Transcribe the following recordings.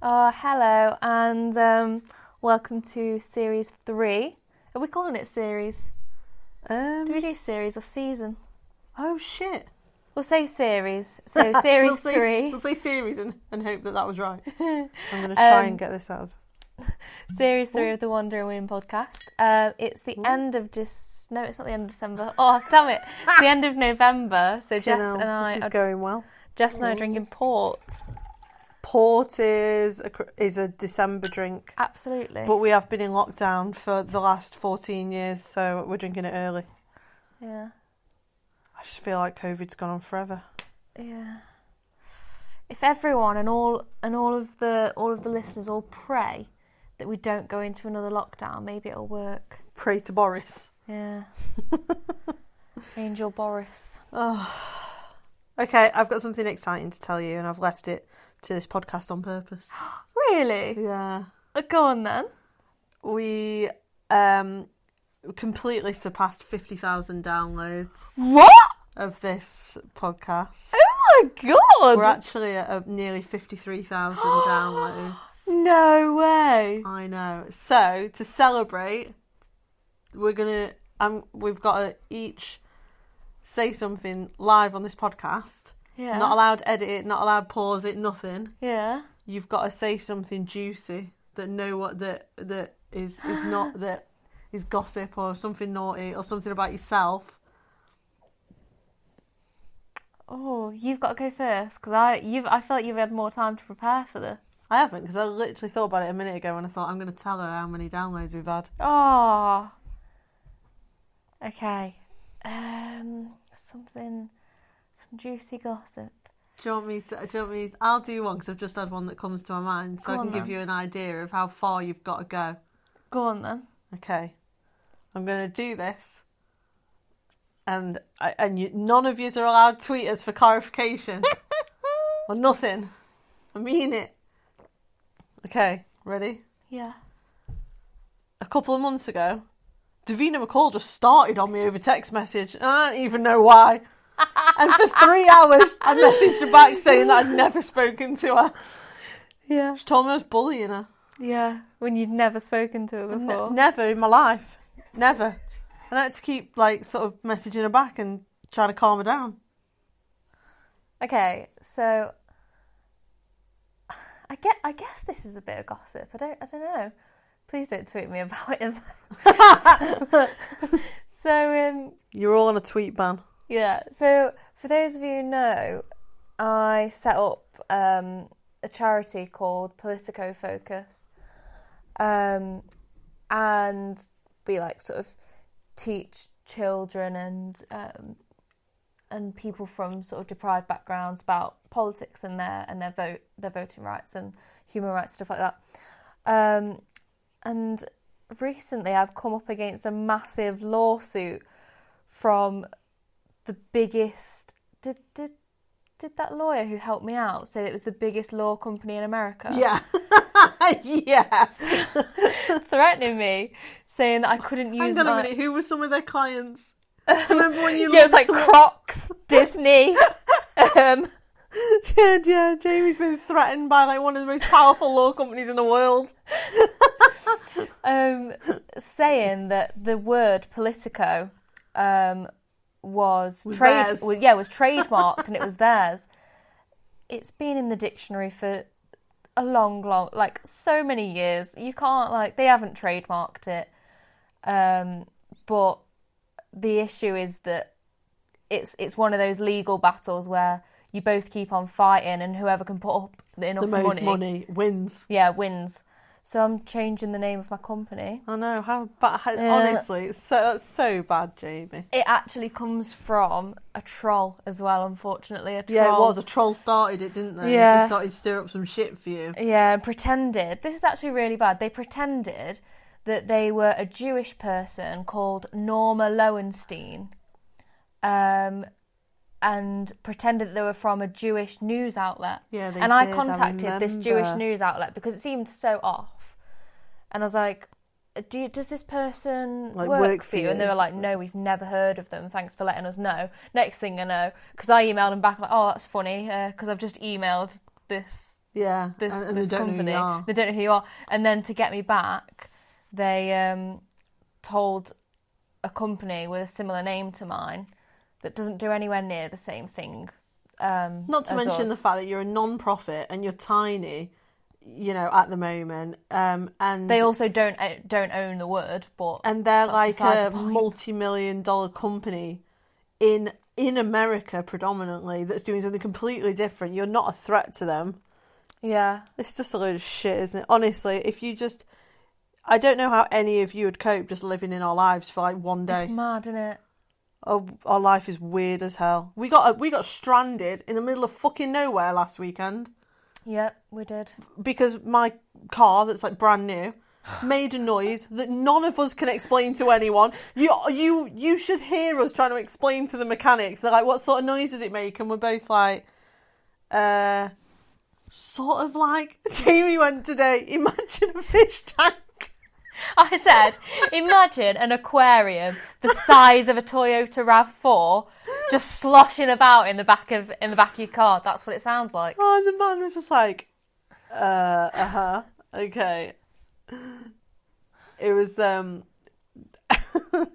Hello, and welcome to Series 3. Are we calling it Series? Do we do Series or Season? Oh, shit. We'll say Series. So, Series 3. We'll say Series and hope that was right. I'm going to try and get this out of... Series 3 of the Wander and Win podcast. It's the end of No, it's not the end of December. Oh, damn it. It's the end of November. So, Jess and I... This is going well. Jess and I are drinking port. Port is a December drink. Absolutely. But we have been in lockdown for the last 14 years, so we're drinking it early. Yeah. I just feel like COVID's gone on forever. Yeah. If everyone and all of the listeners all pray that we don't go into another lockdown, maybe it'll work. Pray to Boris. Yeah. Angel Boris. Oh. Okay, I've got something exciting to tell you, and I've left it to this podcast on purpose. Really? Yeah. Go on then. We completely surpassed 50,000 downloads. What? Of this podcast. Oh my god! We're actually at nearly 53,000 downloads. No way. I know. So, to celebrate, we've got to each say something live on this podcast. Yeah. Not allowed to edit it, not allowed to pause it, nothing. Yeah. You've got to say something juicy that is not that is gossip or something naughty or something about yourself. Oh, you've got to go first because I feel like you've had more time to prepare for this. I haven't because I literally thought about it a minute ago and I thought I'm going to tell her how many downloads we've had. Oh. Okay. Some juicy gossip. Do you want me to? I'll do one because I've just had one that comes to my mind, so I can give you an idea of how far you've got to go. Go on then. Okay, I'm going to do this, and none of you are allowed to tweet us for clarification or nothing. I mean it. Okay, ready? Yeah. A couple of months ago, Davina McCall just started on me over text message, and I don't even know why. And for 3 hours, I messaged her back saying that I'd never spoken to her. Yeah. She told me I was bullying her. Yeah, when you'd never spoken to her before. Never in my life. Never. And I had to keep, sort of messaging her back and trying to calm her down. Okay, so... I guess this is a bit of gossip. I don't know. Please don't tweet me about it. So, You're all on a tweet ban. yeah, so for those of you who know, I set up a charity called Politico Focus, and we sort of teach children and people from sort of deprived backgrounds about politics and their voting rights and human rights, stuff like that. And recently I've come up against a massive lawsuit from the biggest... Did that lawyer who helped me out say that it was the biggest law company in America? Yeah. Yeah. Threatening me, saying that I couldn't use Hang on a minute, who were some of their clients? Remember when you yeah, it was like Crocs, Disney. Yeah, Jamie's been threatened by one of the most powerful law companies in the world. Saying that the word Politico was trademarked and it was theirs. It's been in the dictionary for a long, so many years. You can't they haven't trademarked it. But the issue is that it's one of those legal battles where you both keep on fighting, and whoever can put up enough money... The most money wins. Yeah, wins. So I'm changing the name of my company. I know, how bad... Honestly, that's so bad, Jamie. It actually comes from a troll as well, unfortunately. A troll. Yeah, it was. A troll started it, didn't they? Yeah. They started to stir up some shit for you. Yeah, and pretended... This is actually really bad. They pretended that they were a Jewish person called Norma Lowenstein, and pretended that they were from a Jewish news outlet. Yeah, they and did. I contacted this Jewish news outlet because it seemed so off. And I was like, does this person work for you? And they were like, no, we've never heard of them. Thanks for letting us know. Next thing I know, because I emailed them back, oh, that's funny, because I've just emailed this Yeah, this, and this they don't company. know who you are. They don't know who you are. And then to get me back, they told a company with a similar name to mine that doesn't do anywhere near the same thing. Not to as mention the us. fact that you're a non-profit and you're tiny, you know, at the moment. And They also don't own the word, but and they're that's like beside a the point. multi-million-dollar company in America predominantly that's doing something completely different. You're not a threat to them. Yeah. It's just a load of shit, isn't it? Honestly, if you just... I don't know how any of you would cope just living in our lives for like one day. It's mad, isn't it? Our life is weird as hell. We got stranded in the middle of fucking nowhere last weekend Yep, we did. because my car, that's like brand new, made a noise that none of us can explain to anyone. You should hear us trying to explain to the mechanics. They're like, "What sort of noise does it make?" And we're both like, sort of like Jamie went today. Imagine a fish tank. I said, imagine an aquarium the size of a Toyota RAV4 just sloshing about in the back of your car. That's what it sounds like. Oh, and the man was just like, okay. It was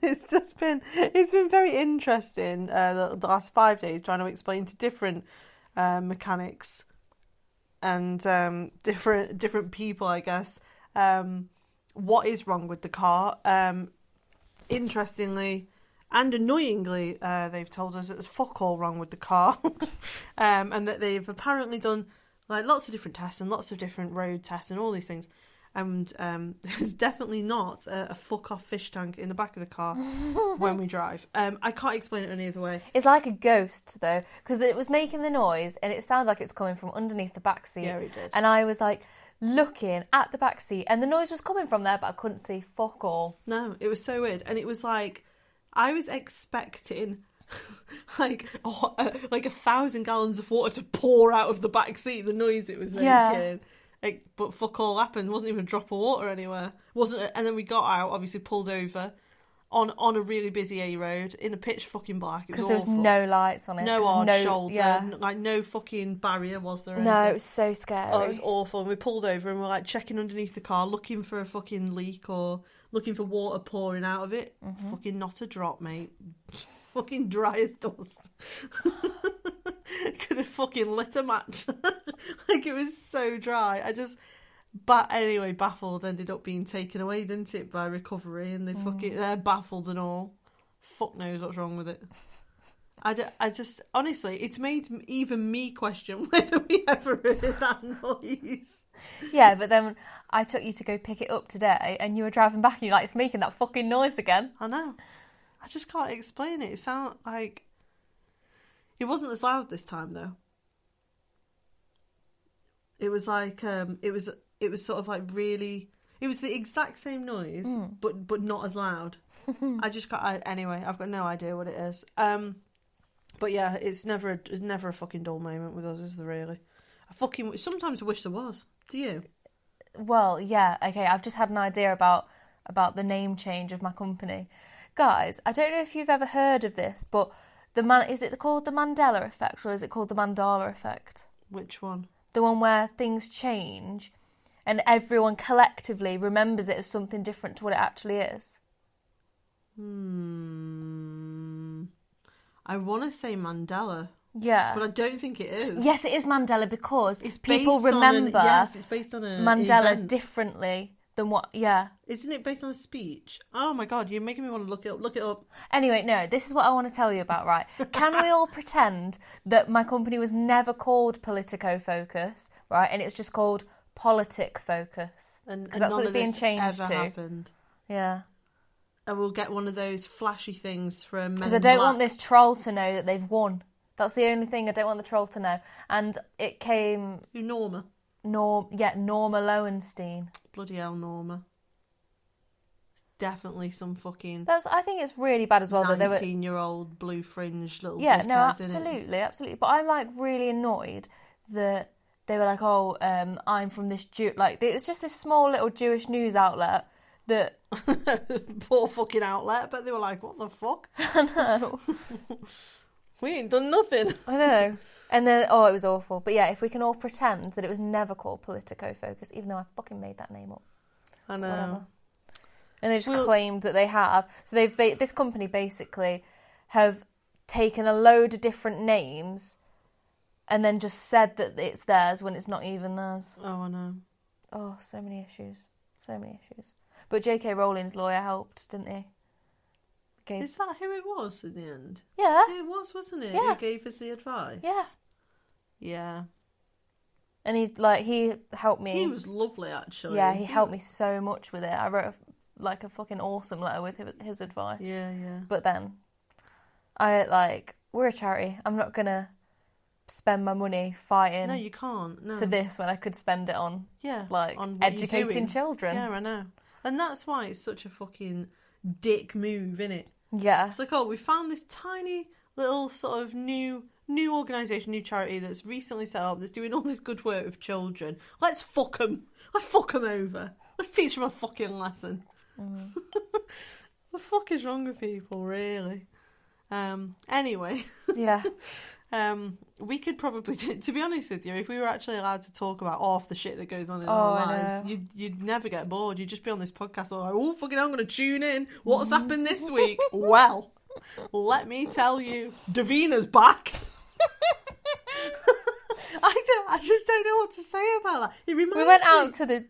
it's been very interesting the last 5 days trying to explain to different mechanics and different people, I guess, what is wrong with the car. Interestingly and annoyingly, they've told us that there's fuck all wrong with the car, and that they've apparently done like lots of different tests and lots of different road tests and all these things. And there's definitely not a fuck off fish tank in the back of the car when we drive. I can't explain it any other way. It's like a ghost, though, because it was making the noise and it sounded like it's coming from underneath the back seat. Yeah, it did. And I was like looking at the back seat and the noise was coming from there, but I couldn't see fuck all. No, it was so weird. And it was like, I was expecting like 1,000 gallons of water to pour out of the back seat, the noise it was making. Yeah. But fuck all happened. Wasn't even a drop of water anywhere. And then we got out, obviously pulled over on a really busy A road in a pitch fucking black. Because there was no lights on it. No hard shoulder. Yeah. Like no fucking barrier was there. No, anything. it was so scary. Oh, it was awful. And we pulled over and we're like checking underneath the car, looking for a fucking leak or looking for water pouring out of it. Mm-hmm. Fucking not a drop, mate. Fucking dry as dust. Could have fucking lit a match. Like it was so dry. But anyway, baffled ended up being taken away, didn't it, by recovery, and they're baffled and all. Fuck knows what's wrong with it. I just honestly, it's made even me question whether we ever heard that noise. Yeah, but then I took you to go pick it up today, and you were driving back, and you're like, it's making that fucking noise again. I know. I just can't explain it. It sounded like it wasn't as loud this time though. It was like it was sort of like really. It was the exact same noise, but not as loud. I just got anyway. I've got no idea what it is. But yeah, it's never a fucking dull moment with us, is there really? I sometimes wish there was. Do you? Well, yeah. Okay, I've just had an idea about the name change of my company, guys. I don't know if you've ever heard of this, but is it called the Mandela effect or is it called the Mandala effect? Which one? The one where things change and everyone collectively remembers it as something different to what it actually is. I want to say Mandela. Yeah. But I don't think it is. Yes, it is Mandela because It's people based remember it's based on a Mandela event. differently than what, yeah. Isn't it based on a speech? Oh my god, you're making me want to look it up. Look it up. Anyway, no, this is what I want to tell you about, right? Can we all pretend that my company was never called Politico Focus, right? And it's just called Politic Focus. Because that's what it's being changed ever to. Happened. Yeah. And we'll get one of those flashy things from Because I don't want this troll to know that they've won. That's the only thing I don't want the troll to know. And it came... Who, Norma? Norma Lowenstein. Bloody hell, Norma. It's definitely some fucking... I think it's really bad as well that they were... 19-year-old blue fringe little Yeah, dickheads, no, innit? absolutely. But I'm like really annoyed that they were like, oh, I'm from this like it was just this small little Jewish news outlet that... Poor fucking outlet, but they were like, what the fuck? I know. We ain't done nothing. I know. And then, oh, it was awful. But yeah, if we can all pretend that it was never called Politico Focus, even though I fucking made that name up. I know. Whatever. And they just claimed that they have. So this company basically have taken a load of different names and then just said that it's theirs when it's not even theirs. Oh, I know. Oh, so many issues. So many issues. But J.K. Rowling's lawyer helped, didn't he? Is that who it was in the end? Yeah. It was, wasn't it? Yeah. Who gave us the advice? Yeah. Yeah. And he helped me. He was lovely, actually. Yeah, he helped me so much with it. I wrote a fucking awesome letter with his advice. Yeah, yeah. But then, we're a charity. I'm not gonna spend my money fighting. No, you can't. No. For this when I could spend it on on educating children. Yeah, I know. And that's why it's such a fucking dick move, innit? Yeah. It's like, oh, we found this tiny little sort of new organisation, new charity that's recently set up, that's doing all this good work with children. Let's fuck them. Let's fuck them over. Let's teach them a fucking lesson. Mm. The fuck is wrong with people, really? Anyway. Yeah. We could probably, to be honest with you, if we were actually allowed to talk about half the shit that goes on in our lives, you'd never get bored. You'd just be on this podcast all like, oh, fucking, I'm going to tune in. What's happened this week? Well, let me tell you, Davina's back. I just don't know what to say about that. It reminds we went me, out to the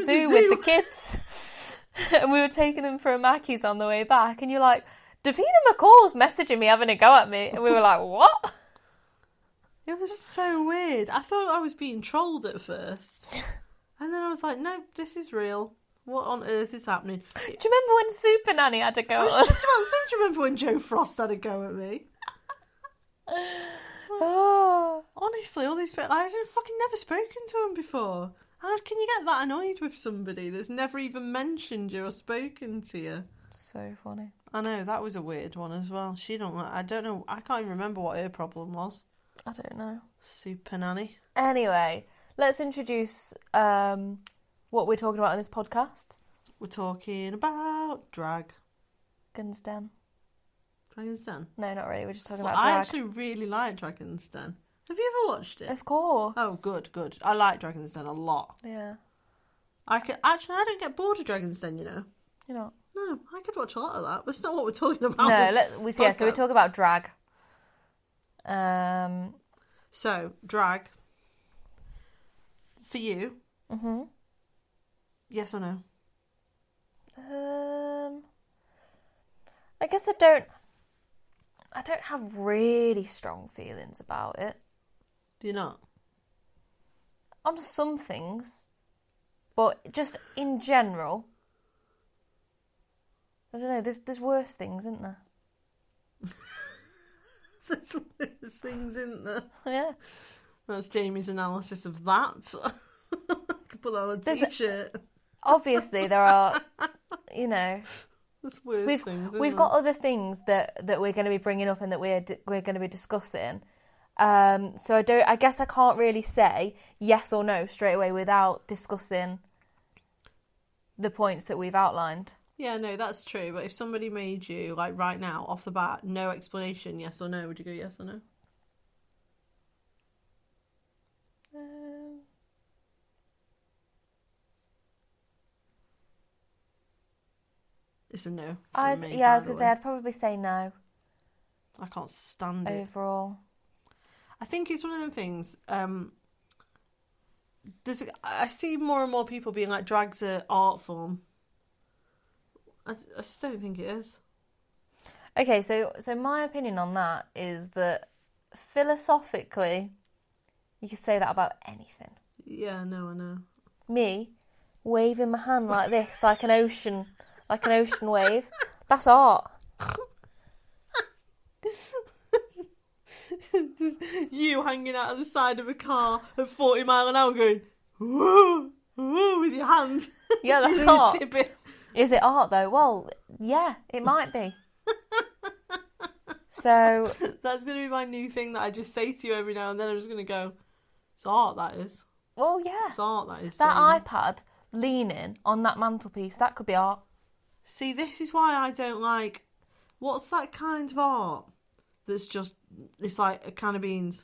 zoo with the kids, and we were taking them for a Mackey's on the way back, and you're like, Davina McCall's messaging me, having a go at me, and we were like, what? It was so weird. I thought I was being trolled at first. And then I was like, no, this is real. What on earth is happening? Do you remember when Super Nanny had a go I at was us? just about to say, do you remember when Joe Frost had a go at me? Oh. Honestly, all these people, I've fucking never spoken to him before. How can you get that annoyed with somebody that's never even mentioned you or spoken to you? So funny. I know, that was a weird one as well. I don't know, I can't even remember what her problem was. I don't know. Super Nanny. Anyway, let's introduce what we're talking about in this podcast. We're talking about drag. Dragon's Den. Dragon's Den? No, not really. We're just talking Well, about drag. I actually really like Dragon's Den. Have you ever watched it? Of course. Oh, good. I like Dragon's Den a lot. Yeah. I don't get bored of Dragon's Den, you know. You're not? No, I could watch a lot of that. That's not what we're talking about. No, so we talk about drag. So, drag. For you. Mm-hmm. Yes or no? I guess I don't have really strong feelings about it. Do you not? On some things. But just in general, I don't know, there's worse things, isn't there? There's worse things, isn't there? Yeah. That's Jamie's analysis of that. I could put that on a t-shirt. Obviously, there are, you know... There's worse things, We've got other things that we're going to be bringing up and that we're going to be discussing. So I guess I can't really say yes or no straight away without discussing the points that we've outlined. Yeah, no, that's true. But if somebody made you, like right now, off the bat, no explanation, yes or no, would you go yes or no? It's a no. I was going to say I'd probably say no. I can't stand it. Overall. I think it's one of them things. I see more and more people being like, drag's an art form. I just don't think it is. Okay, so my opinion on that is that philosophically, you can say that about anything. Yeah, no, I know. Me waving my hand like this, like an ocean wave, that's art. You hanging out of the side of a car at 40 mile an hour going, whoa, whoa, with your hand. Yeah, that's art. Tippet. Is it art though? Well, yeah, it might be. So that's going to be my new thing that I just say to you every now and then. I'm just going to go, it's art, that is. Well, yeah. It's art, that is. That Jamie. iPad leaning on that mantelpiece, that could be art. See, this is why I don't like... What's that kind of art that's just... It's like a can of beans?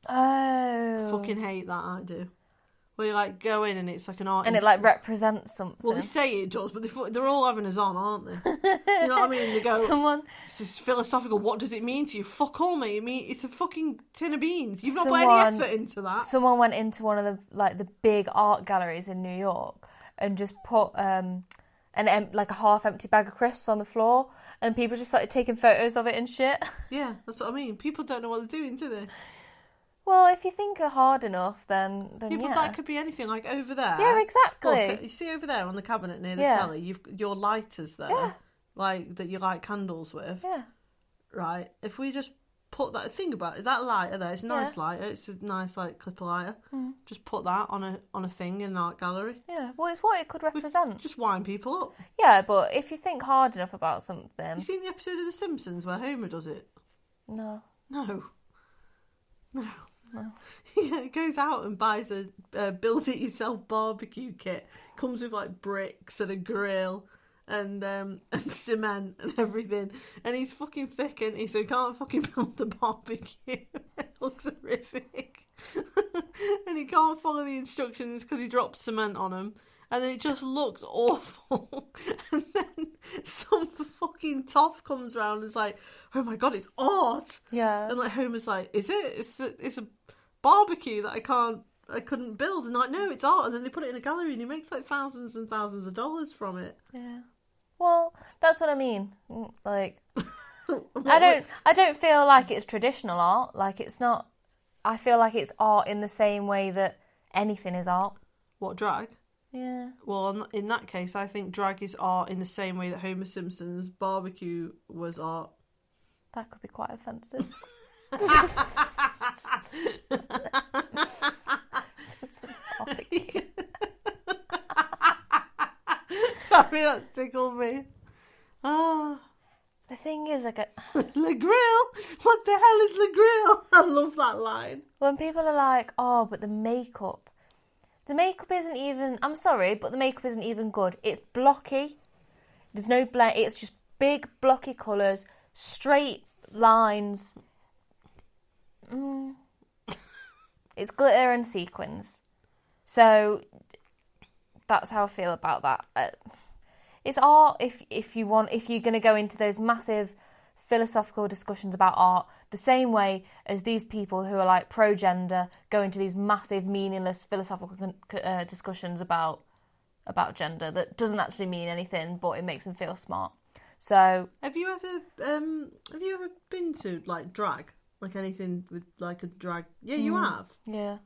Oh. Fucking hate that, I do. Where you like go in and it's like an art And it like represents something. Well, they say it does, but they're all having us on, aren't they? You know what I mean? They go, it's this philosophical, what does it mean to you? Fuck all, mate. I mean, it's a fucking tin of beans. You've not put any effort into that. Someone went into one of the big art galleries in New York and just put like a half-empty bag of crisps on the floor, and people just started taking photos of it and shit. Yeah, that's what I mean. People don't know what they're doing, do they? Well, if you think are hard enough, then But that could be anything. Like over there. Yeah, exactly. Look, you see over there on the cabinet near the telly, you've your lighters there, like that you light candles with. Yeah. Right. If we just put that, think about it. That lighter there, it's a nice lighter. It's a nice like clipper lighter. Mm. Just put that on a thing in an art gallery. Yeah. Well, it's what it could represent. Just wind people up. Yeah, but if you think hard enough about something. You seen the episode of The Simpsons where Homer does it? No. No. He goes out and buys a build-it-yourself barbecue kit. Comes with like bricks and a grill and cement and everything. And he's fucking thick, and so he can't fucking build the barbecue. It looks horrific. And he can't follow the instructions because he drops cement on him. And then it just looks awful. And then some fucking toff comes around and is like, oh my god, it's art. Yeah. And like Homer's like, is it? It's a barbecue that I couldn't build. And like, no, it's art. And then they put it in a gallery and he makes like thousands and thousands of dollars from it. Yeah. Well, that's what I mean. Like, I don't feel like it's traditional art. Like, it's not. I feel like it's art in the same way that anything is art. What, drag? Yeah. Well, in that case, I think drag is art in the same way that Homer Simpson's barbecue was art. That could be quite offensive. Simpsons barbecue. Sorry, that's tickled me. Ah. The thing is, like, Le Grill? What the hell is Le Grill? I love that line. When people are like, oh, but the makeup isn't even, I'm sorry, but the makeup isn't even good. It's blocky. There's no blend. It's just big, blocky colours, straight lines. It's glitter and sequins. So that's how I feel about that. It's art if you're going to go into those massive philosophical discussions about art, the same way as these people who are like pro-gender go into these massive meaningless philosophical discussions about gender that doesn't actually mean anything, but it makes them feel smart. So have you ever been to like drag, like anything with like a drag? Yeah, you have. Yeah.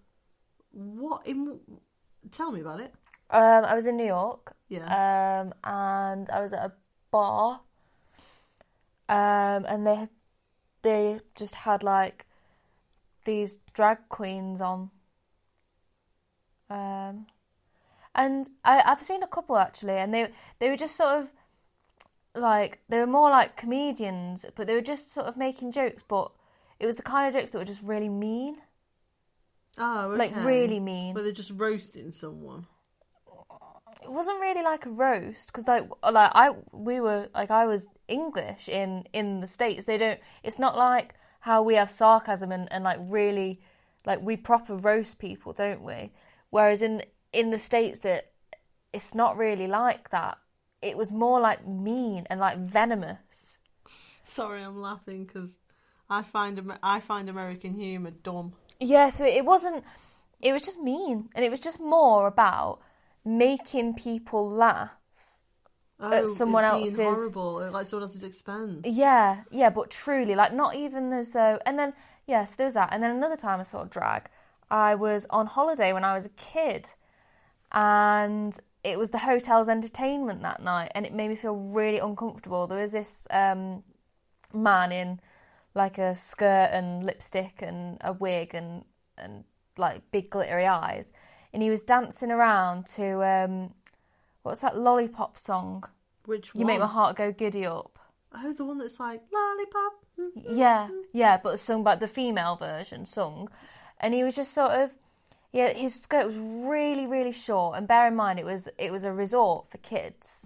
Tell me about it. I was in New York. Yeah. And I was at a bar. And they just had like these drag queens on. And I've seen a couple actually, and they were just sort of like, they were more like comedians, but they were just sort of making jokes, but it was the kind of jokes that were just really mean. Oh, okay. Like really mean. Where they're just roasting someone. It wasn't really like a roast, because I was English in the States. It's not like how we have sarcasm and like really, like we proper roast people, don't we? Whereas in the States that it's not really like that. It was more like mean and like venomous. Sorry, I'm laughing because I find American humour dumb. Yeah, so it was just mean, and it was just more about making people laugh at someone else's horrible, at like someone else's expense. Yeah, but truly, like not even as though. And then yes, there was that. And then another time I saw drag. I was on holiday when I was a kid, and it was the hotel's entertainment that night, and it made me feel really uncomfortable. There was this man in like a skirt and lipstick and a wig and like big glittery eyes, and he was dancing around to what's that lollipop song? Which one? You Make My Heart Go Giddy Up. Oh, the one that's like lollipop. Yeah, but sung by the female version sung, and he was just sort of. Yeah, his skirt was really, really short, and bear in mind it was a resort for kids,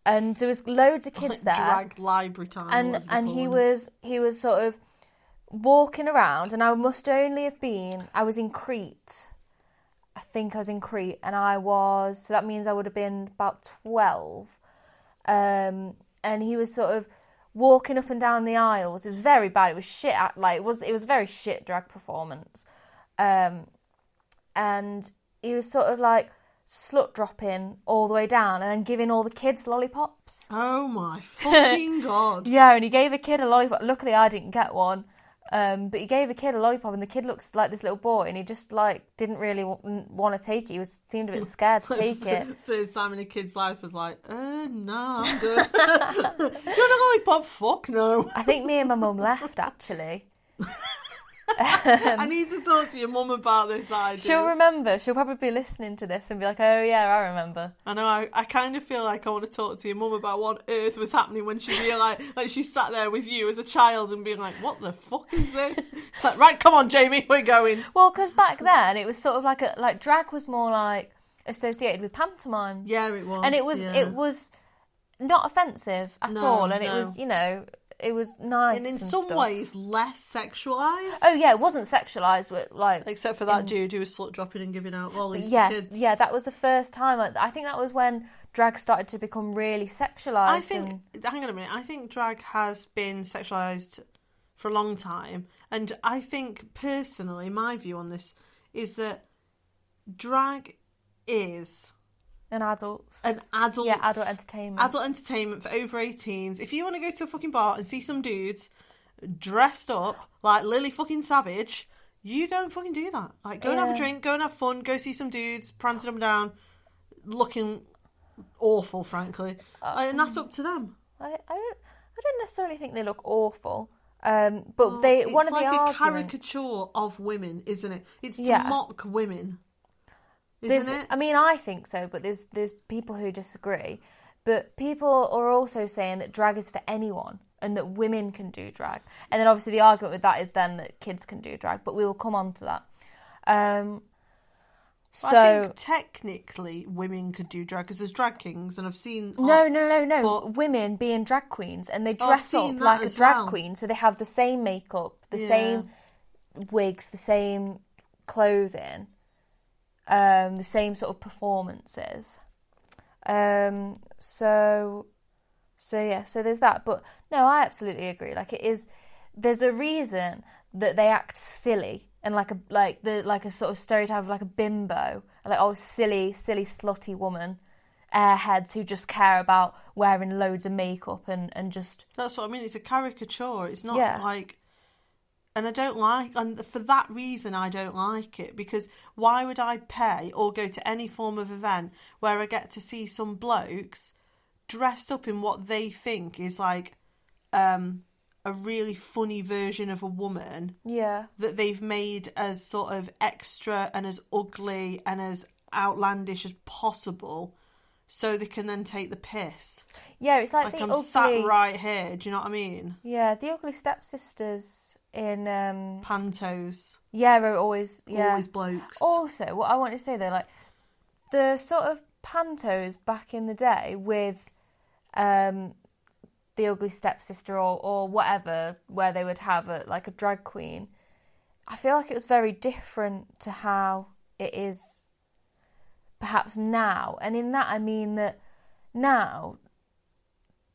and there was loads of kids like there. Drag library time, and he was sort of walking around, and I must only have been, I was in Crete. I think I was in Crete, and so that means I would have been about 12. And he was sort of walking up and down the aisles. It was very bad. It was shit. It was a very shit drag performance. And he was sort of like slut dropping all the way down and then giving all the kids lollipops. Oh my fucking God. Yeah, and he gave a kid a lollipop. Luckily, I didn't get one. But he gave a kid a lollipop, and the kid looks like this little boy, and he just didn't really want to take it. He seemed a bit scared to take it. First time in a kid's life was like, no, I'm good. You want a lollipop? Fuck no. I think me and my mum left, actually. I need to talk to your mum about this idea. She'll remember. She'll probably be listening to this and be like, oh yeah, I remember. I know, I kind of feel like I want to talk to your mum about what on earth was happening when she realised, like she sat there with you as a child and being like, what the fuck is this? Like, right, come on Jamie, we're going. Well, because back then it was sort of like drag was more like associated with pantomimes. Yeah, it was. And it was not offensive at all, and it was, it was nice. And in some some ways less sexualised. Oh yeah, it wasn't sexualised, but except for that dude who was slut dropping and giving out lollies to kids. Yeah, that was the first time. I think that was when drag started to become really sexualised. Hang on a minute. I think drag has been sexualised for a long time, and I think personally, my view on this is that drag is an adult entertainment. Adult entertainment for over 18s. If you want to go to a fucking bar and see some dudes dressed up like Lily fucking Savage, you go and fucking do that. Like, go and have a drink, go and have fun, go see some dudes prancing up and down, looking awful, frankly. And that's up to them. I don't necessarily think they look awful. But one of the arguments... It's like a caricature of women, isn't it? It's to mock women. Isn't it? I mean, I think so, but there's people who disagree. But people are also saying that drag is for anyone and that women can do drag. And then obviously the argument with that is then that kids can do drag, but we will come on to that. I think technically women could do drag because there's drag kings, and I've seen... No. But women being drag queens, and they dress up like a drag queen, so they have the same makeup, the same wigs, the same clothing... the same sort of performances. So there's that. But no, I absolutely agree. Like, there's a reason that they act silly and like a sort of stereotype of like a bimbo, like silly slutty woman, airheads who just care about wearing loads of makeup and just. That's what I mean. It's a caricature. It's not like. And I don't like, and for that reason I don't like it, because why would I pay or go to any form of event where I get to see some blokes dressed up in what they think is like a really funny version of a woman that they've made as sort of extra and as ugly and as outlandish as possible so they can then take the piss. Yeah, it's like I'm sat right here, do you know what I mean? Yeah, the Ugly Stepsisters... in pantos, are always blokes. Also, what I want to say though, like the sort of pantos back in the day with the Ugly Stepsister or whatever, where they would have a drag queen, I feel like it was very different to how it is perhaps now. And in that I mean that now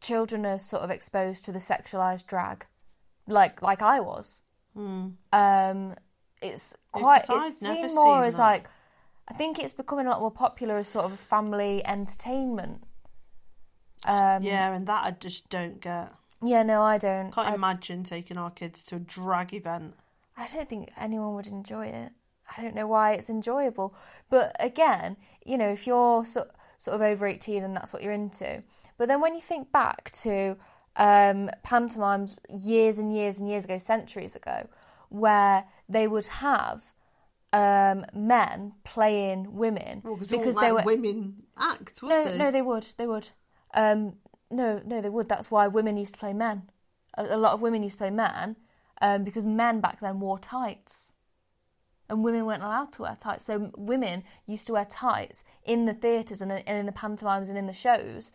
children are sort of exposed to the sexualised drag. Like I was. It's seen more as like, I think it's becoming a lot more popular as sort of a family entertainment. And that I just don't get. Yeah, no, I don't. Can't imagine taking our kids to a drag event. I don't think anyone would enjoy it. I don't know why it's enjoyable. But again, if you're sort of over 18 and that's what you're into. But then when you think back to pantomimes years and years and years ago, centuries ago, where they would have men playing women because they were women act. No, they would. No, they would. That's why women used to play men. A lot of women used to play men because men back then wore tights. And women weren't allowed to wear tights. So women used to wear tights in the theatres and in the pantomimes and in the shows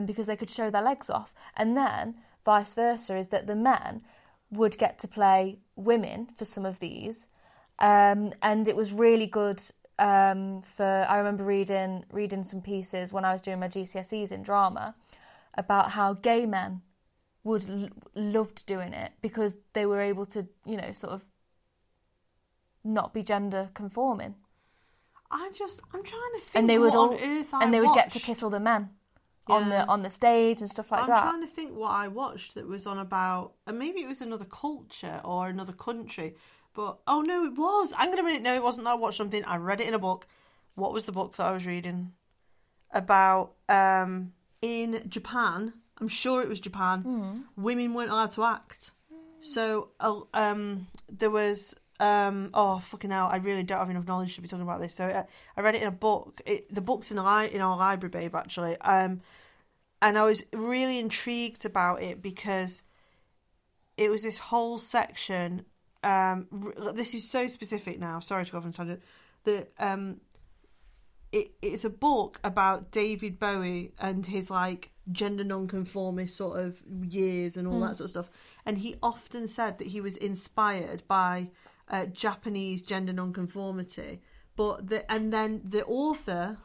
because they could show their legs off. And then, vice versa, is that the men would get to play women for some of these, and it was really good. I remember reading some pieces when I was doing my GCSEs in drama about how gay men loved doing it because they were able to, sort of not be gender conforming. I'm trying to think. And they would what on earth I and they would watched. get to kiss all the men on the stage and stuff like that. I'm trying to think what I watched that was on about, and maybe it was another culture or another country. But, oh no, it was. Hang on a minute. No, it wasn't that I watched something. I read it in a book. What was the book that I was reading? About, in Japan, I'm sure it was Japan, women weren't allowed to act. So, there was, oh, fucking hell, I really don't have enough knowledge to be talking about this. So, I read it in a book. The book's in our library, babe, actually. And I was really intrigued about it because it was this whole section. This is so specific now. Sorry to go off on a tangent. It's a book about David Bowie and his like gender non-conformist sort of years and all that sort of stuff. And he often said that he was inspired by Japanese gender non-conformity. And then the author,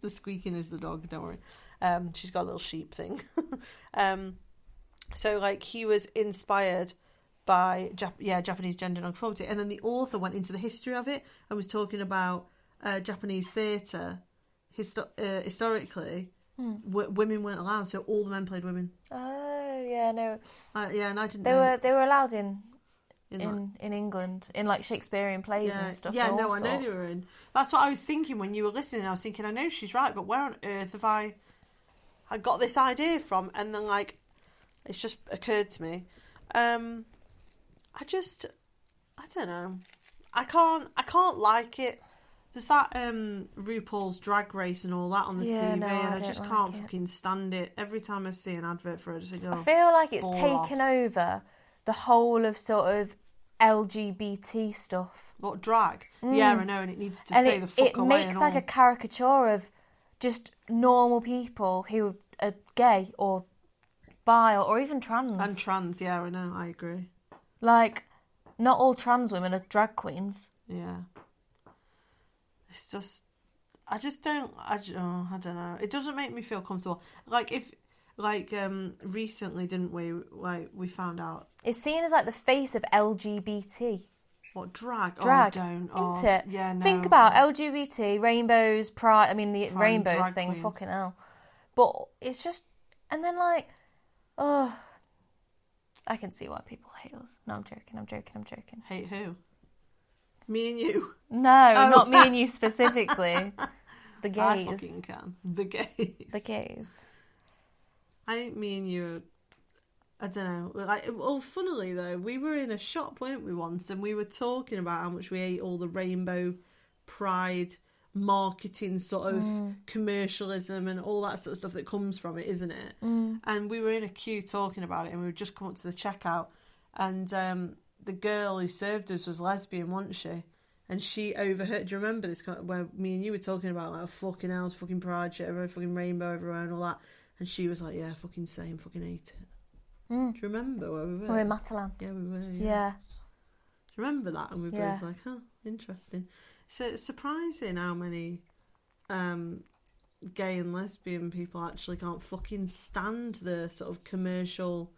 the squeaking is the dog. Don't worry. She's got a little sheep thing. So like he was inspired by Japanese gender nonconformity, and then the author went into the history of it and was talking about Japanese theatre historically. Women weren't allowed, so all the men played women. Oh yeah, no. And I didn't. They were allowed in England in like Shakespearean plays and stuff. Yeah, and no, all I know they sorts. were in. That's what I was thinking when you were listening. I was thinking, I know she's right, but where on earth have I got this idea from? And then like, it's just occurred to me. I don't know. I can't like it. There's that RuPaul's Drag Race and all that on the TV, no, and I don't just like can't it. fucking stand it. Every time I see an advert for it, I just think, oh, I feel like it's ball taken off. over the whole of sort of LGBT stuff. What, drag? Yeah, I know, and it needs to And stay the fuck it away. makes and like all. a caricature of just normal people who are gay or bi or even trans. And trans, yeah, I know, I agree. Like, not all trans women are drag queens. Yeah. It's just, I don't know. It doesn't make me feel comfortable. Recently, didn't we? Like, we found out. It's seen as like the face of LGBT. What, drag? Drag, Oh, don't. isn't Oh, it? yeah, no. Think about LGBT, rainbows, pride. I mean, the Pride, rainbows drag thing, queens. fucking hell. But it's just, and then like, oh, I can see why people hate us. No, I'm joking. Hate who? Me and you. No, Oh. not me and you specifically. The gays. I fucking can. The gays. The gays. I think me and you I don't know. Like, well, funnily though, we were in a shop, weren't we, once, and we were talking about how much we ate all the rainbow pride marketing sort of commercialism and all that sort of stuff that comes from it, isn't it? And we were in a queue talking about it, and we would just come up to the checkout, and the girl who served us was lesbian, wasn't she? And she overheard. Do you remember this? Where me and you were talking about like fucking hell's fucking pride shit, everywhere, fucking rainbow everywhere, and all that. And she was like, "Yeah, fucking same, fucking hate it." Do you remember where we were? We're in Matalan. Yeah, we were. Yeah. Do you remember that? And we were Yeah. both like, "Oh, interesting." So it's surprising how many gay and lesbian people actually can't fucking stand the sort of commercial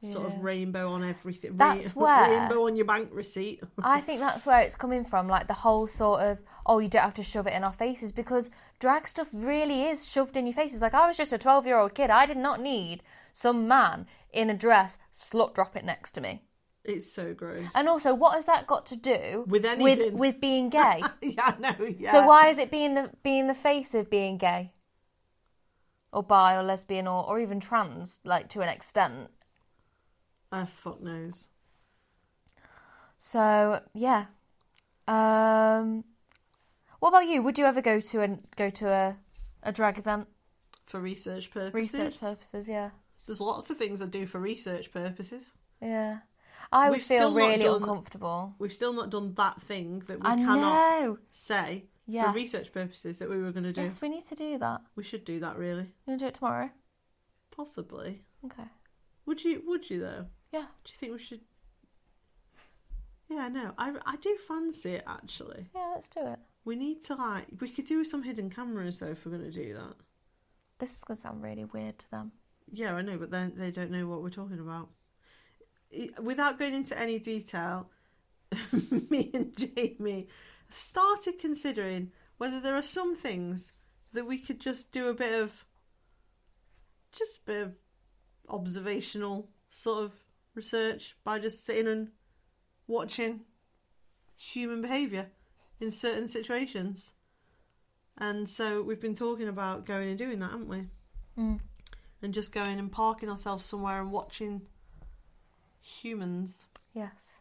sort of rainbow on everything. That's where- rainbow on your bank receipt. I think that's where it's coming from, like the whole sort of, oh, you don't have to shove it in our faces, because drag stuff really is shoved in your faces. Like, I was just a 12-year-old kid. I did not need some man in a dress slut drop it next to me. It's so gross. And also, what has that got to do With anything? with being gay? Yeah, I know. Yeah. So why is it being the face of being gay, or bi, or lesbian, or even trans, like to an extent? Fuck knows. So yeah. What about you? Would you ever go to a drag event? For research purposes. Research purposes, yeah. There's lots of things I do for research purposes. Yeah. I would We've feel still not really done- uncomfortable. We've still not done that thing that we I cannot know. say Yes. for research purposes that we were going to do. Yes, we need to do that. We should do that, really. You want to do it tomorrow? Possibly. Okay. Would you though? Yeah. Do you think we should Yeah, no, I do fancy it, actually. Yeah, let's do it. We need to, we could do some hidden cameras, though, if we're going to do that. This is going to sound really weird to them. Yeah, I know, but then they don't know what we're talking about. Without going into any detail, me and Jamie started considering whether there are some things that we could just do a bit of observational sort of research by just sitting and watching human behaviour in certain situations. And so we've been talking about going and doing that, haven't we? Mm. And just going and parking ourselves somewhere and watching humans. Yes.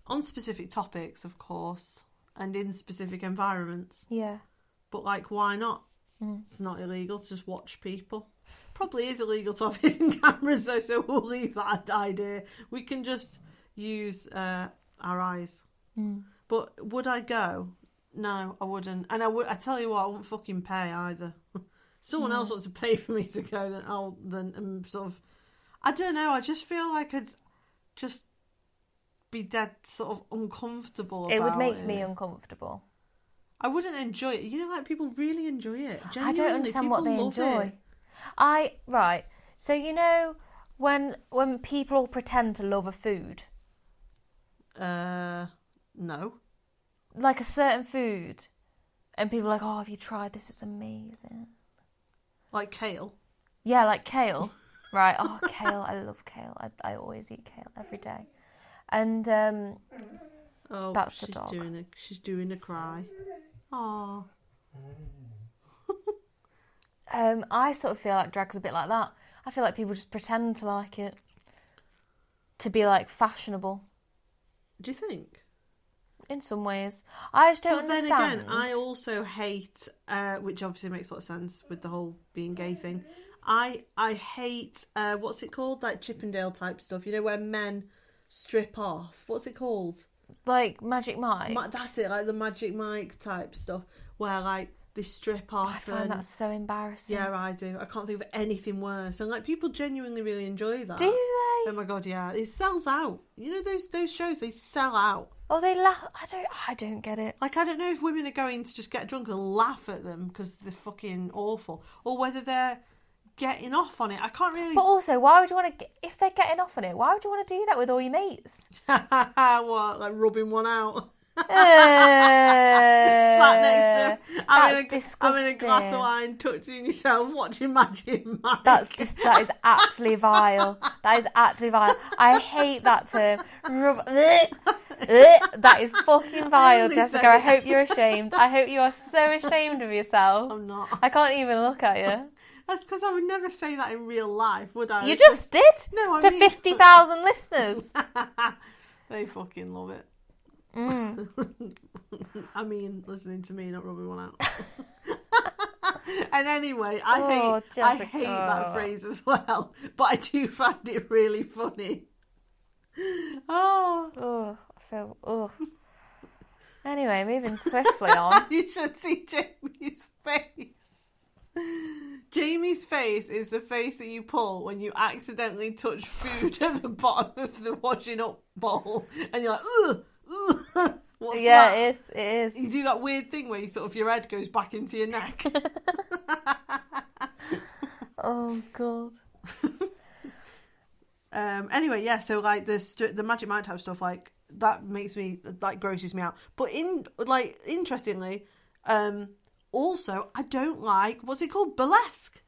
On specific topics, of course, and in specific environments. Yeah. But, why not? Mm. It's not illegal to just watch people. Probably is illegal to have hidden cameras, though, so we'll leave that idea. We can just use our eyes. Mm. But would I go? No, I wouldn't. And I tell you what, I won't fucking pay either. Someone else wants to pay for me to go, then sort of... I don't know, I just feel like I'd just be dead sort of uncomfortable about it. It would make me uncomfortable. I wouldn't enjoy it. You know, people really enjoy it. Genuinely, I don't understand what they enjoy. It. Right. So, you know, when people all pretend to love a food? No. Like a certain food. And people are like, oh, have you tried this? It's amazing. Like kale? Yeah, like kale. Right. Oh, kale. I love kale. I always eat kale every day. And that's the dog. She's doing a cry. Aww. I sort of feel like drag's a bit like that. I feel like people just pretend to like it. To be, fashionable. Do you think? In some ways. I just don't understand. But then again, I also hate, which obviously makes a lot of sense with the whole being gay thing. I hate, what's it called? Like Chippendale type stuff. You know, where men strip off. What's it called? Like Magic Mike? That's it, like the Magic Mike type stuff. Where, they strip off. I find that so embarrassing. Yeah, I do. I can't think of anything worse. And, people genuinely really enjoy that. Do they? Oh my God, yeah. It sells out. You know those shows, they sell out. Oh, they laugh. I don't get it. I don't know if women are going to just get drunk and laugh at them because they're fucking awful, or whether they're getting off on it. I can't really... But also, why would you want to... If they're getting off on it, why would you want to do that with all your mates? What, like rubbing one out? Sat next to him, having a glass of wine, touching yourself, watching Magic Mike. That is actually vile. That is actually vile. I hate that term. That is fucking vile, Jessica. I hope you're ashamed. I hope you are so ashamed of yourself. I'm not. I can't even look at you. That's because I would never say that in real life, would I? You just did. No, to 50,000 listeners. They fucking love it. Mm. I mean, listening to me not rubbing one out. And anyway, I hate that phrase as well, but I do find it really funny. I feel. Anyway, moving swiftly on. You should see Jamie's face. Jamie's face is the face that you pull when you accidentally touch food at the bottom of the washing up bowl, and you're like, ugh. What's that? It is. You do that weird thing where your head goes back into your neck. Oh God. Anyway, yeah. So the Magic Mike type stuff, that makes me grosses me out. But interestingly, also I don't like what's it called, burlesque.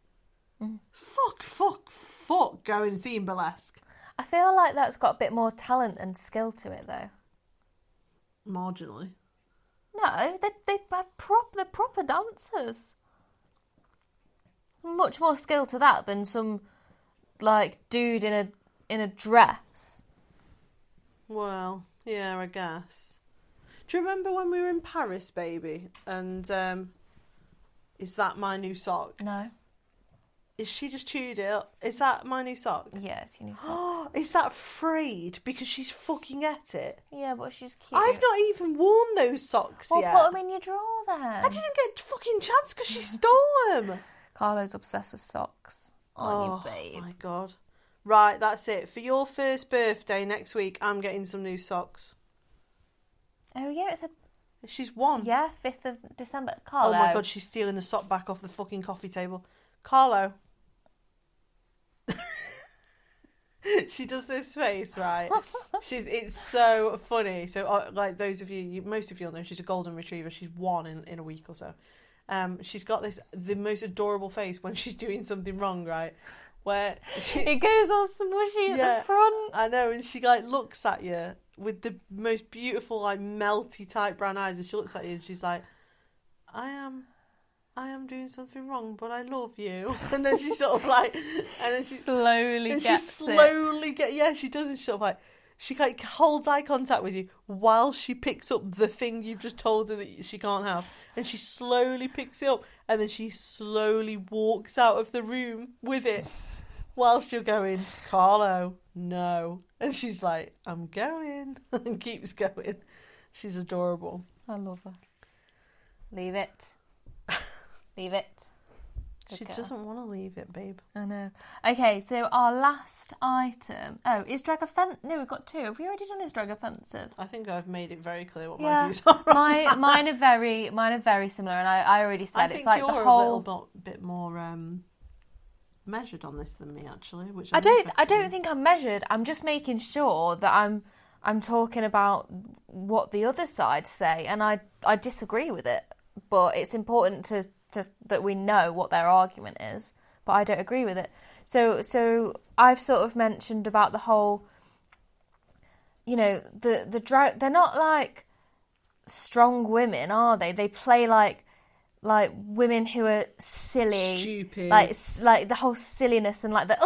Mm. Fuck, going and seeing burlesque. I feel like that's got a bit more talent and skill to it, though. Marginally. No, they're proper dancers. Much more skill to that than some dude in a dress. Well, yeah, I guess. Do you remember when we were in Paris, baby? And is that my new sock? No. Is she just chewed it up? Is that my new sock? Yeah, it's your new sock. Is that frayed because she's fucking at it? Yeah, but she's cute. I've not even worn those socks yet. Well, put them in your drawer then. I didn't get a fucking chance because she stole them. Carlo's obsessed with socks. Aren't you, babe? Oh my God. Right, that's it. For your first birthday next week, I'm getting some new socks. Oh yeah, it's a She's won. 5th of December. Carlo. Oh my god, she's stealing the sock back off the fucking coffee table. Carlo. She does this face, right? It's so funny. So, like those of you, most of you will know, she's a golden retriever. She's won in a week or so. She's got the most adorable face when she's doing something wrong, right? Where it goes all smushy at the front. I know, and she like looks at you with the most beautiful, like melty type brown eyes, and she looks at you and she's like, I am doing something wrong, but I love you. And then she sort of like, and then she slowly she does. And she sort of like, she like holds eye contact with you while she picks up the thing you've just told her that she can't have, and she slowly picks it up, and then she slowly walks out of the room with it, whilst you're going, Carlo, no, and she's like, I'm going, and keeps going. She's adorable. I love her. Leave it. Leave it. Good She girl. doesn't want to leave it, babe. I know. Okay, so our last item. Oh, is drag offensive? No, we've got two. Have we already done is drag offensive? I think I've made it very clear what my views are. Mine are very similar, and I already said it's like the whole. a little bit more measured on this than me, actually. Which I don't think I'm measured. I'm just making sure that I'm talking about what the other side say, and I disagree with it. But it's important to that we know what their argument is. But I don't agree with it. So I've sort of mentioned about the whole, the drag. They're not like strong women, are they? They play like women who are silly, stupid, like the whole silliness and like the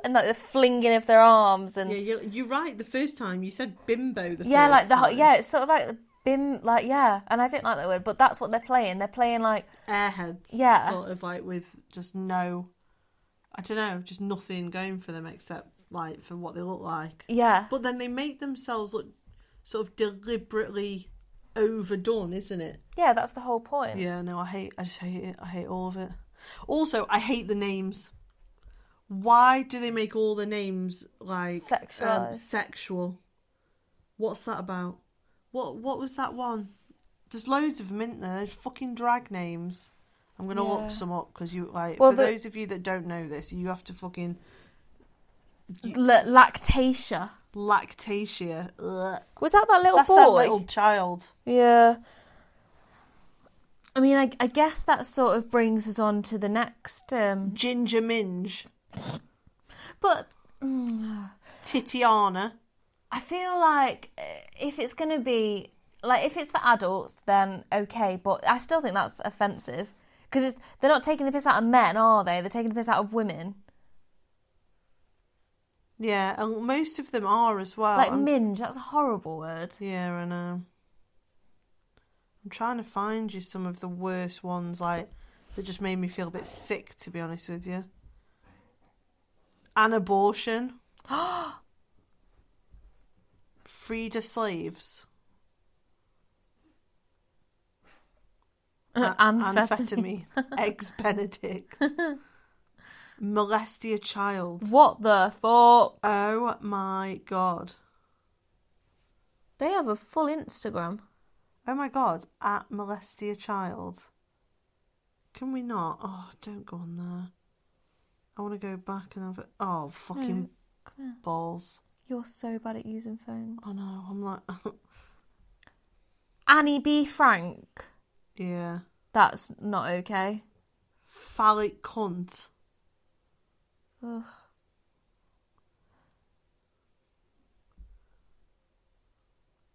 and like the flinging of their arms and you're right. The first time you said bimbo, it's sort of like the bim, and I don't like that word, but that's what they're playing. They're playing like airheads, sort of like with just no, I don't know, just nothing going for them except like for what they look like. Yeah, but then they make themselves look sort of deliberately overdone, isn't it? Yeah, that's the whole point. Yeah, no, I just hate it. I hate all of it. Also, I hate the names. Why do they make all the names like sexual? What's that about? What was that one? There's loads of them, isn't there? There's fucking drag names. I'm gonna look some up because you like. Well, for those of you that don't know this, you have to fucking Lactatia. Ugh. Was that little That's boy? That little child. Yeah. I mean, I guess that sort of brings us on to the next... Ginger Minge. But... Titiana. I feel like if it's going to be... Like, if it's for adults, then okay. But I still think that's offensive. Because they're not taking the piss out of men, are they? They're taking the piss out of women. Yeah, and most of them are as well. Like minge, that's a horrible word. Yeah, I know. I'm trying to find you some of the worst ones, like, that just made me feel a bit sick, to be honest with you. An abortion. Frida Slaves. Amphetamine. Eggs Benedict. Molestia child. What the fuck? Oh my god. They have a full Instagram. Oh my god, at Molestia child. Can we not? Oh, don't go on there. I want to go back and have it. Oh, fucking balls. You're so bad at using phones. I know, I'm like... Annie B. Frank. Yeah. That's not okay. Phallic cunt. Ugh.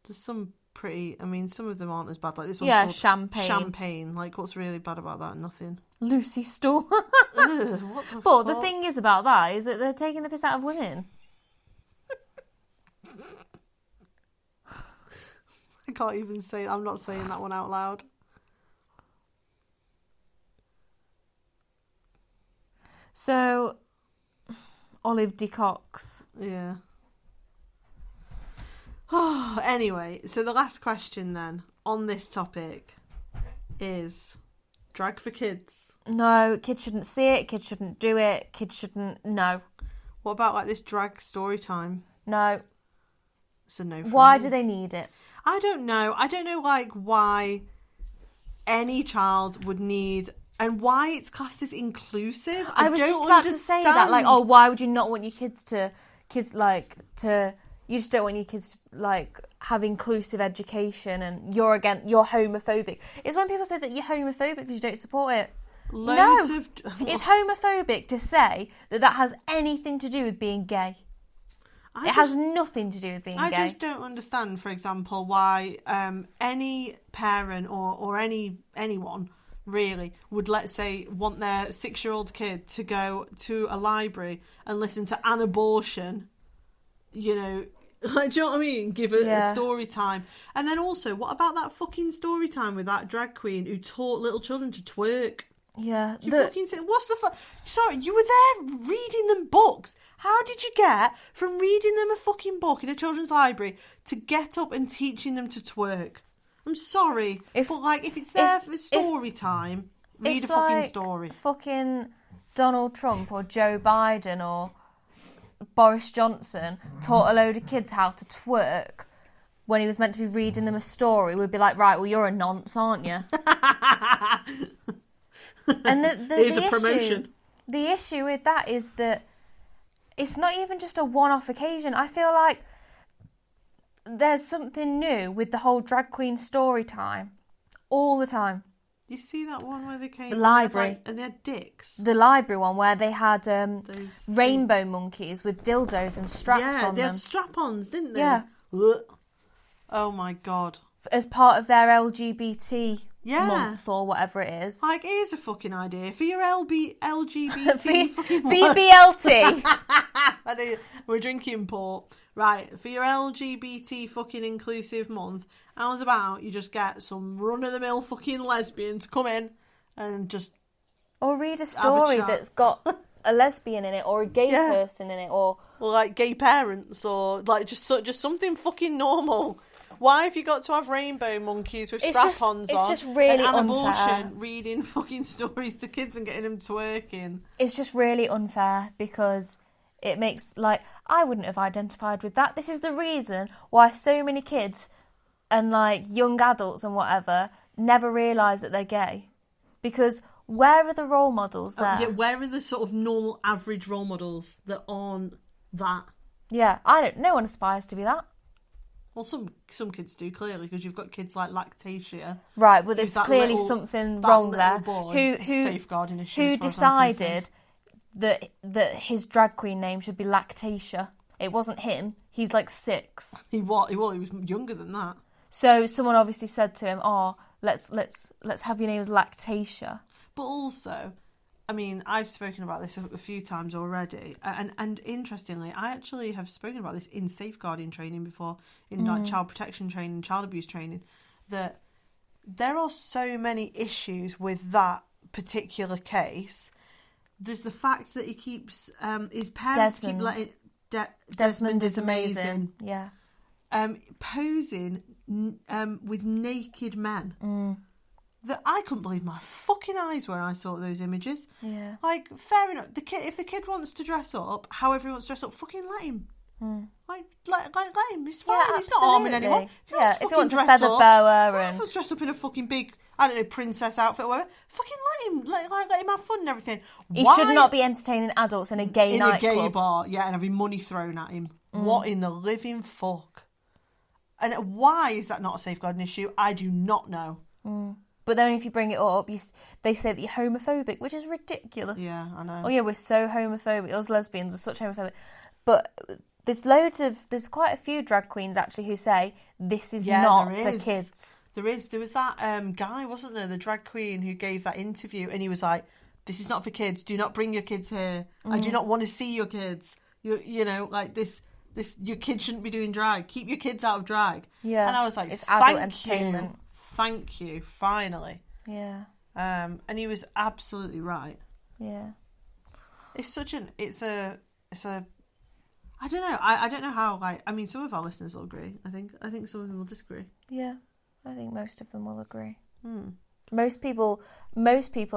There's some pretty... I mean, some of them aren't as bad. Like this one. Yeah, champagne. Champagne. Like, what's really bad about that? Nothing. Lucy Storm. Ugh, what the But fuck? the thing is about that is that they're taking the piss out of women. I can't even say... I'm not saying that one out loud. So, Olive de Cox. Yeah. Anyway, so the last question then on this topic is drag for kids. No, kids shouldn't see it, kids shouldn't do it, kids shouldn't... No. What about like this drag story time? No. It's a no for Why me. do they need it? I don't know. I don't know, like, why any child would need, and why it's classed as inclusive. I was don't just about understand. to say that, like, oh, why would you not want your kids to, you just don't want your kids to, like, have inclusive education, and you're homophobic. It's when people say that you're homophobic because you don't support it. It's homophobic to say that has anything to do with being gay. It has nothing to do with being gay. I just don't understand, for example, why any parent or anyone really would, let's say, want their 6-year-old kid to go to a library and listen to an abortion, you know, like, do you know what I mean? Give it a story time. And then also, what about that fucking story time with that drag queen who taught little children to twerk? Yeah. You fucking say, what's the Sorry, you were there reading them books. How did you get from reading them a fucking book in a children's library to get up and teaching them to twerk? I'm sorry, but, like, if it's there for story time, read a fucking story. Fucking Donald Trump or Joe Biden or Boris Johnson taught a load of kids how to twerk when he was meant to be reading them a story, we'd be like, right, well, you're a nonce, aren't you? And Here's a promotion. The issue with that is that it's not even just a one-off occasion. I feel like there's something new with the whole drag queen story time all the time. You see that one where they came... The library. And they had dicks. The library one where they had rainbow monkeys with dildos and straps on them. Yeah, they had strap-ons, didn't they? Yeah. Oh my God. As part of their LGBT month or whatever it is. Like, here's a fucking idea. For your LGBT fucking... For your BLT. I know, we're drinking port. Right, for your LGBT fucking inclusive month, how's about you just get some run-of-the-mill fucking lesbian to come in and just... Or read a story that's got a lesbian in it or a gay person in it or like gay parents or like just something fucking normal. Why have you got to have rainbow monkeys with strap-ons on? It's just really and unfair. Abortion, reading fucking stories to kids and getting them twerking. It's just really unfair because it makes, like, I wouldn't have identified with that. This is the reason why so many kids and, like, young adults and whatever never realise that they're gay. Because where are the role models there? Yeah, where are the sort of normal, average role models that aren't that? Yeah, no one aspires to be that. Well, some kids do, clearly, because you've got kids like Lactatia. Right, well, there's clearly something wrong there. Who safeguarding issues. Who decided that his drag queen name should be Lactatia? It wasn't him. He's like 6. He was younger than that. So someone obviously said to him, "Oh, let's have your name as Lactatia." But also, I mean, I've spoken about this a few times already, and interestingly, I actually have spoken about this in safeguarding training before, in like child protection training, child abuse training, that there are so many issues with that particular case. There's the fact that he keeps his parents keep letting Desmond is amazing. Yeah. Posing with naked men. That I couldn't believe my fucking eyes when I saw those images. Yeah. Like, fair enough. If the kid wants to dress up, however he wants to dress up, fucking let him. Like, let him. It's fine. Yeah, he's not harming anyone. If he wants a feather boa and... If he wants to dress up in a fucking big, I don't know, princess outfit or whatever, fucking let him. Let him have fun and everything. He should not be entertaining adults in a gay nightclub. In a gay bar, yeah, and having money thrown at him. What in the living fuck? And why is that not a safeguarding issue? I do not know. But then if you bring it up, they say that you're homophobic, which is ridiculous. Yeah, I know. Oh yeah, we're so homophobic. Us lesbians are such homophobic. But there's quite a few drag queens actually who say this is not for kids. There is. There was that guy, wasn't there, the drag queen who gave that interview, and he was like, "This is not for kids. Do not bring your kids here. I do not want to see your kids. You know, like this. Your kids shouldn't be doing drag. Keep your kids out of drag." Yeah. And I was like, it's adult entertainment. Thank you, finally. Yeah. And he was absolutely right. Yeah. It's a I don't know. I don't know how, like, I mean, some of our listeners will agree. I think some of them will disagree. Yeah. I think most of them will agree. Most people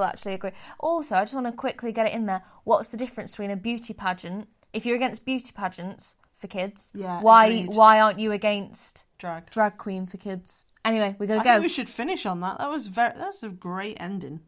actually agree. Also, I just want to quickly get it in there. What's the difference between a beauty pageant? If you're against beauty pageants, for kids. Yeah, Why agreed. why aren't you against Drag. drag queen for kids? Anyway, we're gonna I go. think we should finish on that. That's a great ending.